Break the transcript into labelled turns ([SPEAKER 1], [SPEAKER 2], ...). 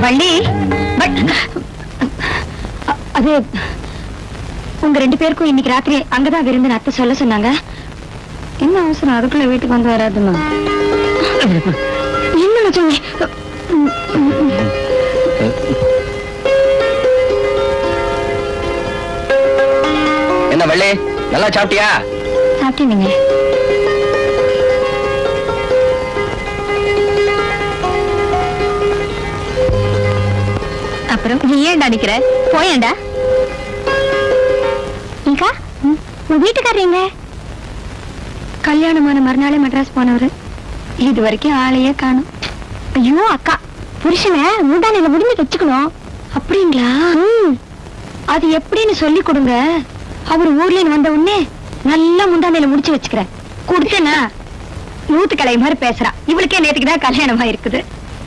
[SPEAKER 1] வள்ளி, அது உங்க 2 பேருக்கும் இன்னைக்கு ராத்திரி அங்கதான் விருந்துன்னு அத்தை சொல்ல சொன்னாங்க. என்ன அவசரம், அதுக்குள்ள வீட்டுக்கு வந்து வராதுமா? என்ன சொல்லுங்க.
[SPEAKER 2] என்ன வள்ளி, நல்லா சாப்பிட்டியா?
[SPEAKER 1] சாப்பிட்டீங்க. அப்புறம் நீ ஏன்டா நிக்கிற? போயேண்டா. இங்கா உன் வீட்டுக்காரங்க கல்யாணமான மறுநாளே மெட்ராஸ் போனவரு. இது வரைக்கும் ஆளையே காணும். ஐயோ அக்கா, புருஷனை முந்தானையில முடிஞ்சு வச்சுக்கணும். அப்படிங்களா? அது எப்படின்னு சொல்லி கொடுங்க. அவர் ஊர்ல வந்த உடனே நல்லா முந்தானையில முடிச்சு வச்சுக்கிறேன். கொடுத்தேன்னா நூத்து கலை மாதிரி பேசுறா. இவளுக்கே நேற்றுக்குதான் கல்யாணமா இருக்குது.